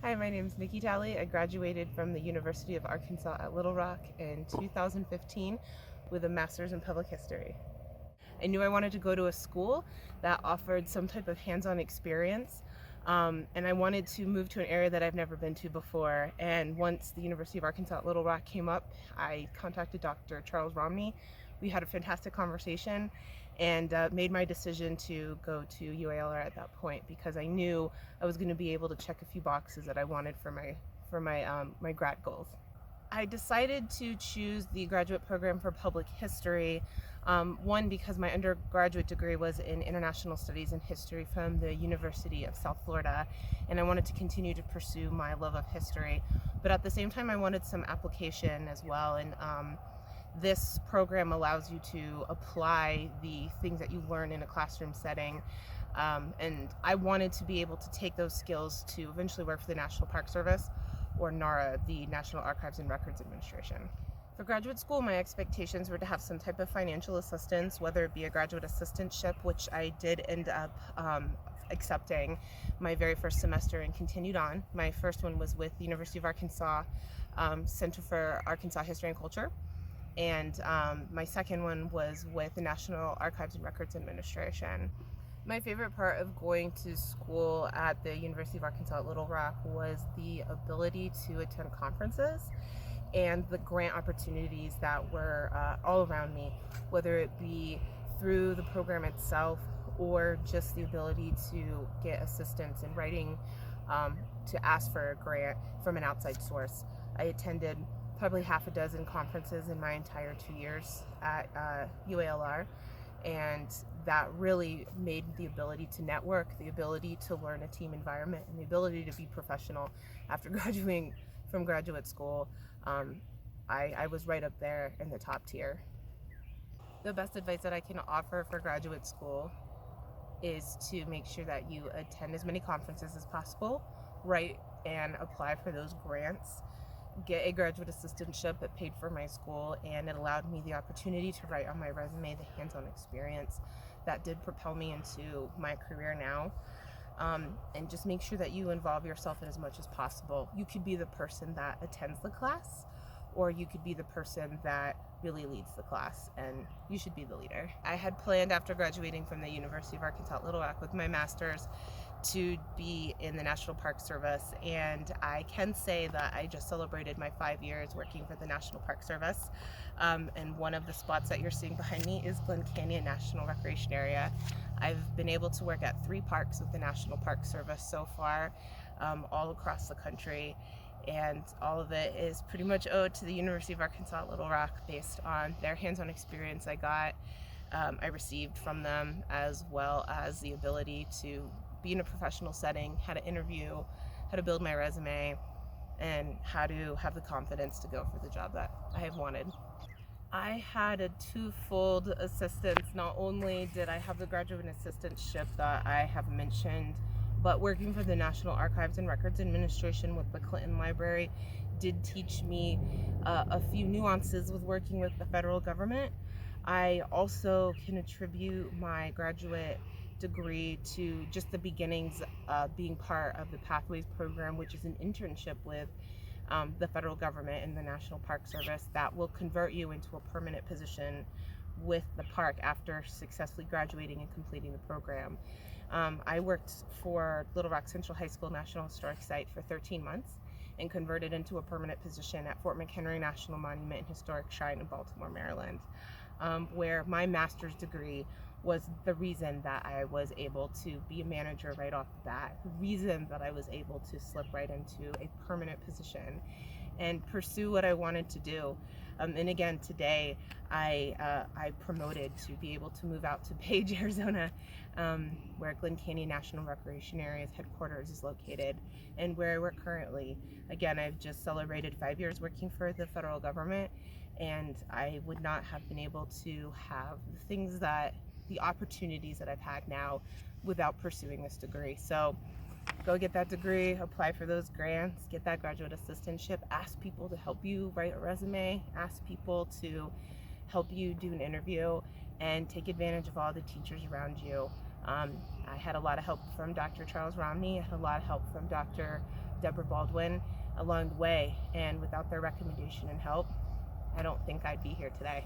Hi, my name is Nicci Talley. I graduated from the University of Arkansas at Little Rock in 2015 with a master's in public history. I knew I wanted to go to a school that offered some type of hands-on experience, and I wanted to move to an area that I've never been to before. And once the University of Arkansas at Little Rock came up, I contacted Dr. Charles Romney. We had a fantastic conversation and made my decision to go to UALR at that point because I knew I was going to be able to check a few boxes that I wanted for my grad goals. I decided to choose the graduate program for public history. One, because my undergraduate degree was in international studies and history from the University of South Florida, and I wanted to continue to pursue my love of history. But at the same time, I wanted some application as well, and this program allows you to apply the things that you learn in a classroom setting. And I wanted to be able to take those skills to eventually work for the National Park Service, or NARA, the National Archives and Records Administration. For graduate school, my expectations were to have some type of financial assistance, whether it be a graduate assistantship, which I did end up accepting my very first semester and continued on. My first one was with the University of Arkansas Center for Arkansas History and Culture, and my second one was with the National Archives and Records Administration. My favorite part of going to school at the University of Arkansas at Little Rock was the ability to attend conferences and the grant opportunities that were all around me, whether it be through the program itself or just the ability to get assistance in writing, to ask for a grant from an outside source. I attended probably half a dozen conferences in my entire 2 years at UALR, and that really made the ability to network, the ability to learn a team environment, and the ability to be professional after graduating from graduate school. I was right up there in the top tier. The best advice that I can offer for graduate school is to make sure that you attend as many conferences as possible, write and apply for those grants, get a graduate assistantship that paid for my school, and it allowed me the opportunity to write on my resume the hands-on experience that did propel me into my career now. And just make sure that you involve yourself in as much as possible. You could be the person that attends the class, or you could be the person that really leads the class, and you should be the leader. I had planned, after graduating from the University of Arkansas at Little Rock with my master's, to be in the National Park Service, and I can say that I just celebrated my 5 years working for the National Park Service, and one of the spots that you're seeing behind me is Glen National Recreation Area. I've been able to work at 3 parks with the National Park Service so far, all across the country, and all of it is pretty much owed to the University of Arkansas at Little Rock based on their hands-on experience I received from them, as well as the ability to be in a professional setting, how to interview, how to build my resume, and how to have the confidence to go for the job that I have wanted. I had a twofold assistance. Not only did I have the graduate assistantship that I have mentioned, but working for the National Archives and Records Administration with the Clinton Library did teach me a few nuances with working with the federal government. I also can attribute my graduate degree to just the beginnings of being part of the Pathways program, which is an internship with the federal government and the National Park Service that will convert you into a permanent position with the park after successfully graduating and completing the program. I worked for Little Rock Central High School National Historic Site for 13 months and converted into a permanent position at Fort McHenry National Monument and Historic Shrine in Baltimore, Maryland, where my master's degree was the reason that I was able to be a manager right off the bat, the reason that I was able to slip right into a permanent position and pursue what I wanted to do. And again, today I promoted to be able to move out to Page, Arizona, where Glen National Recreation Area's headquarters is located, and where I work currently. Again, I've just celebrated 5 years working for the federal government, and I would not have been able to have the opportunities that I've had now without pursuing this degree. So go get that degree, apply for those grants, get that graduate assistantship, ask people to help you write a resume, ask people to help you do an interview, and take advantage of all the teachers around you. I had a lot of help from Dr. Charles Romney. I had a lot of help from Dr. Deborah Baldwin along the way, and without their recommendation and help, I don't think I'd be here today.